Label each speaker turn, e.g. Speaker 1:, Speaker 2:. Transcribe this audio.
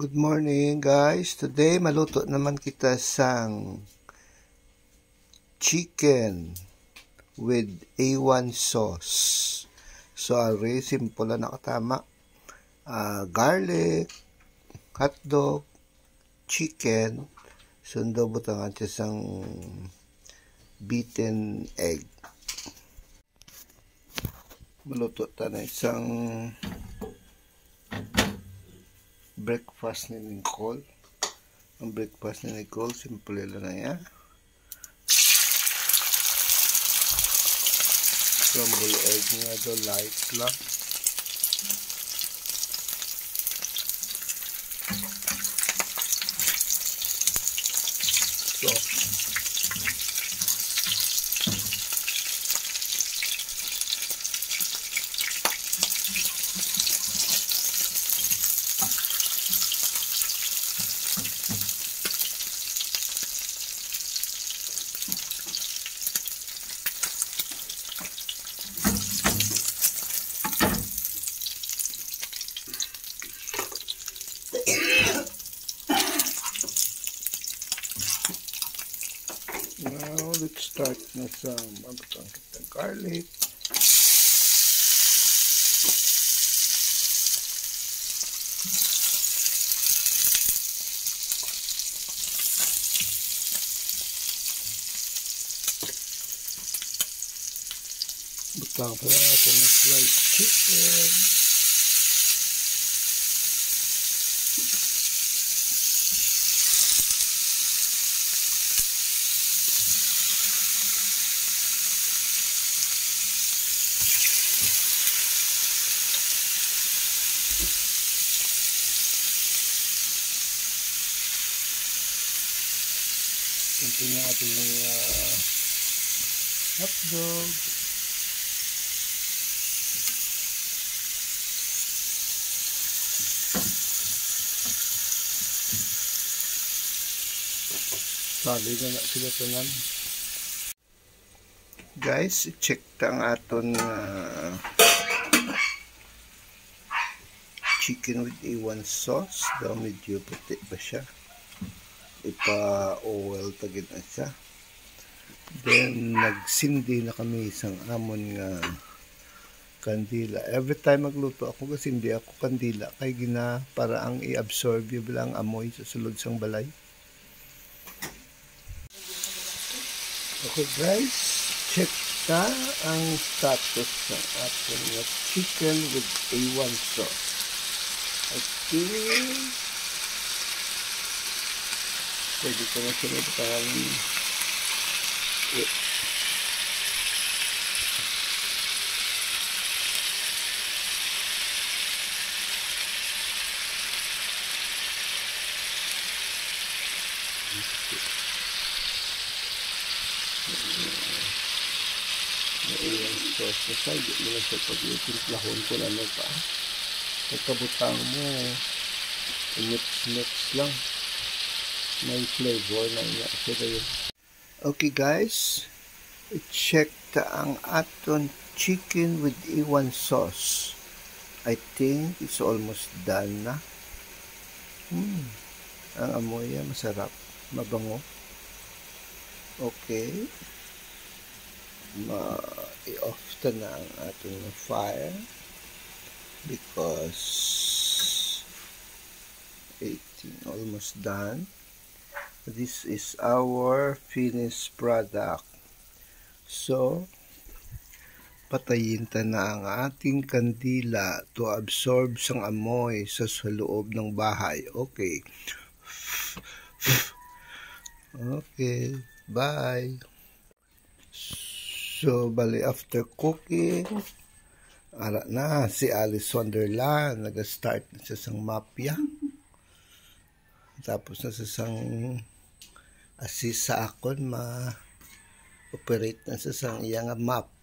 Speaker 1: Good morning guys. Today maluto naman kita sang chicken with A1 sauce. So ari simple lang nakatama. Garlic, hotdog, chicken, sundo butangan siya sang beaten egg. Maluto ta na isang breakfast ni Nicole. Ang breakfast ni Nicole, simple lang na yan. Scramble egg nga do, light lang. So, now let's start na sa mabutang kita garlic. Butang pa natin na sliced chicken. Kunti na ating mga hotdog. Sali na na sila tanan. Guys, check ta ang aton chicken with A1 sauce. Daw medyo puti pa siya. Ipa-oil tagid na siya. Then nagsindi na kami isang amon nga kandila. Every time magluto ako kasi hindi ako kandila kay gina para ang i-absorb yung bilang amoy sa sulod sang balay. Okay guys, check ta ang status ng ating chicken with A1 sauce. Okay. Pwede ko na sinipatan. Ayan, sauce na side. Hindi mo na siya pag-itimplahon ko na ano pa. Pagkabutang mo, mix lang. May flavor na niya siya kayo. Okay guys, i-check ta ang aton chicken with A1 sauce. I think it's almost done na. Ang amoy masarap, mabango. Okay, i-off ta na ang ating fire because it's almost done. This is our finished product. So, patayin ta na ang ating kandila to absorb sang amoy sa loob ng bahay. Okay. Okay. Bye. So, bali after cooking, ara na si Alice Wonderland. Nag-start na siya sang mapya. Tapos na sa sang assist sa akon ma-operate na sa sang iyang map.